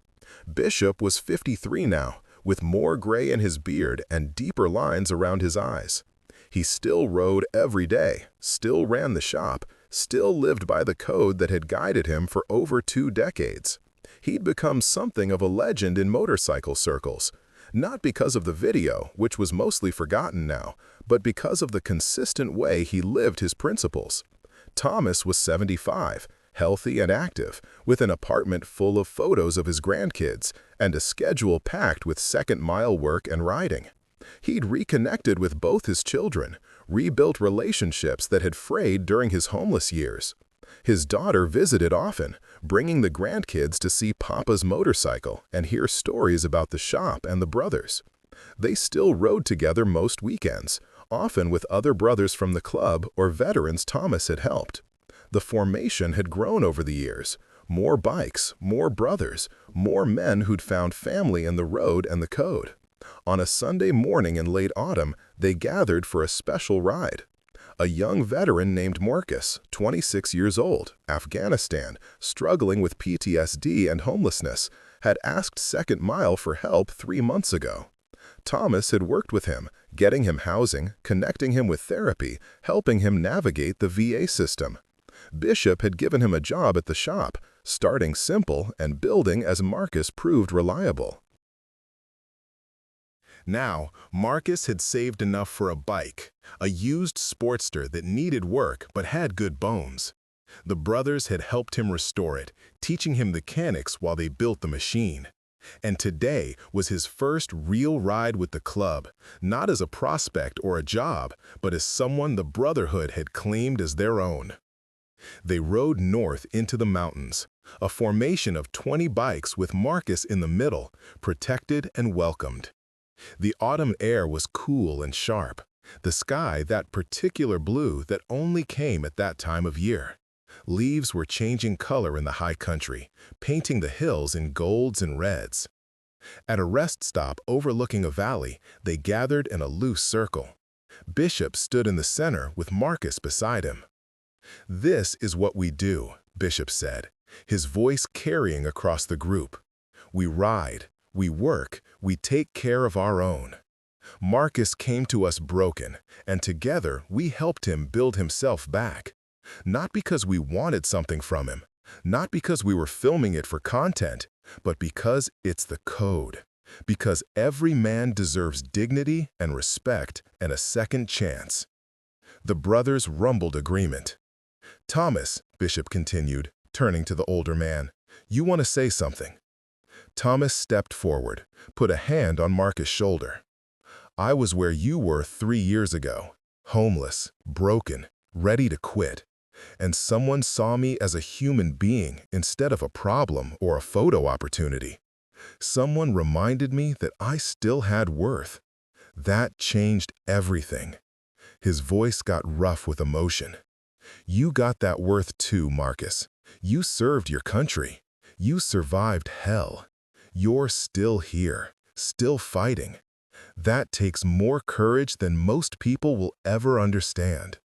Bishop was 53 now, with more gray in his beard and deeper lines around his eyes. He still rode every day, still ran the shop, still lived by the code that had guided him for over 2 decades. He'd become something of a legend in motorcycle circles, not because of the video, which was mostly forgotten now, but because of the consistent way he lived his principles. Thomas was 75, healthy and active, with an apartment full of photos of his grandkids and a schedule packed with Second Mile work and riding. He'd reconnected with both his children, rebuilt relationships that had frayed during his homeless years. His daughter visited often, bringing the grandkids to see Papa's motorcycle and hear stories about the shop and the brothers. They still rode together most weekends, often with other brothers from the club or veterans Thomas had helped. The formation had grown over the years. More bikes, more brothers, more men who'd found family in the road and the code. On a Sunday morning in late autumn, they gathered for a special ride. A young veteran named Marcus, 26 years old, Afghanistan, struggling with PTSD and homelessness, had asked Second Mile for help 3 months ago. Thomas had worked with him, getting him housing, connecting him with therapy, helping him navigate the VA system. Bishop had given him a job at the shop, starting simple and building as Marcus proved reliable. Now, Marcus had saved enough for a bike, a used Sportster that needed work but had good bones. The brothers had helped him restore it, teaching him mechanics while they built the machine. And today was his first real ride with the club, not as a prospect or a job, but as someone the Brotherhood had claimed as their own. They rode north into the mountains, a formation of 20 bikes with Marcus in the middle, protected and welcomed. The autumn air was cool and sharp, the sky that particular blue that only came at that time of year. Leaves were changing color in the high country, painting the hills in golds and reds. At a rest stop overlooking a valley, they gathered in a loose circle. Bishop stood in the center with Marcus beside him. "This is what we do," Bishop said, his voice carrying across the group. "We ride, we work, we take care of our own." Marcus came to us broken, and together we helped him build himself back. Not because we wanted something from him, not because we were filming it for content, but because it's the code. Because every man deserves dignity and respect and a second chance. The brothers rumbled agreement. "Thomas," Bishop continued, turning to the older man, "you want to say something?" Thomas stepped forward, put a hand on Marcus' shoulder. "I was where you were 3 years ago, homeless, broken, ready to quit. And someone saw me as a human being instead of a problem or a photo opportunity. Someone reminded me that I still had worth. That changed everything." His voice got rough with emotion. "You got that worth too, Marcus. You served your country. You survived hell. You're still here, still fighting. That takes more courage than most people will ever understand.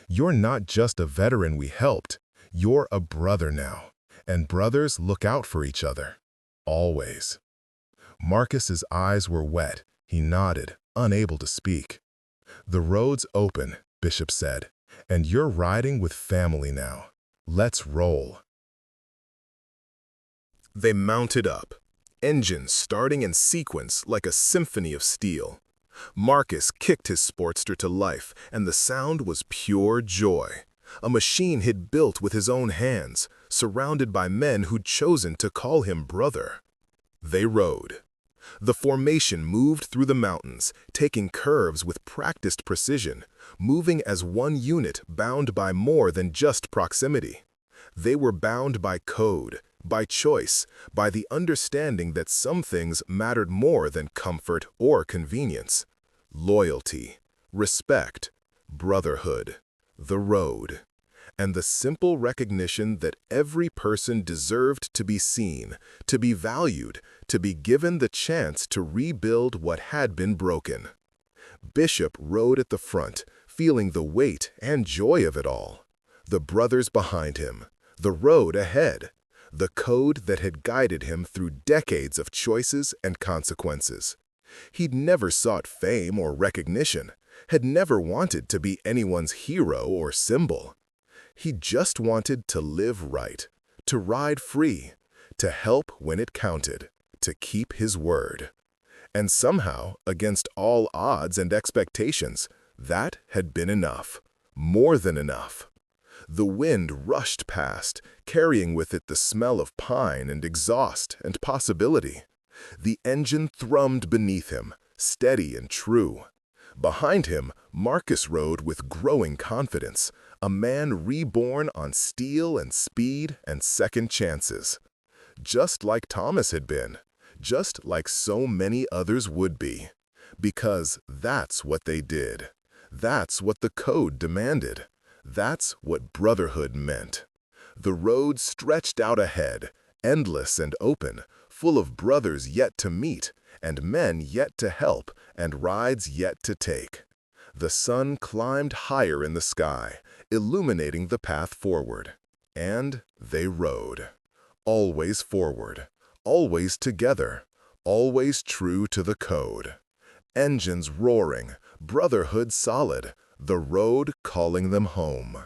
You're not just a veteran we helped, you're a brother now, and brothers look out for each other. Always." Marcus's eyes were wet. He nodded, unable to speak. "The road's open," Bishop said, "and you're riding with family now. Let's roll." They mounted up, engines starting in sequence like a symphony of steel. Marcus kicked his Sportster to life, and the sound was pure joy. A machine he'd built with his own hands, surrounded by men who'd chosen to call him brother. They rode. The formation moved through the mountains, taking curves with practiced precision, moving as one unit bound by more than just proximity. They were bound by code, by choice, by the understanding that some things mattered more than comfort or convenience. Loyalty, respect, brotherhood, the road, and the simple recognition that every person deserved to be seen, to be valued, to be given the chance to rebuild what had been broken. Bishop rode at the front, feeling the weight and joy of it all. The brothers behind him, the road ahead, the code that had guided him through decades of choices and consequences. He'd never sought fame or recognition, had never wanted to be anyone's hero or symbol. He just wanted to live right, to ride free, to help when it counted, to keep his word. And somehow, against all odds and expectations, that had been enough, more than enough. The wind rushed past, carrying with it the smell of pine and exhaust and possibility. The engine thrummed beneath him, steady and true. Behind him, Marcus rode with growing confidence, a man reborn on steel and speed and second chances. Just like Thomas had been, just like so many others would be. Because that's what they did. That's what the code demanded. That's what brotherhood meant. The road stretched out ahead, endless and open, full of brothers yet to meet, and men yet to help, and rides yet to take. The sun climbed higher in the sky, illuminating the path forward. And they rode. Always forward, always together, always true to the code. Engines roaring, brotherhood solid, the road calling them home.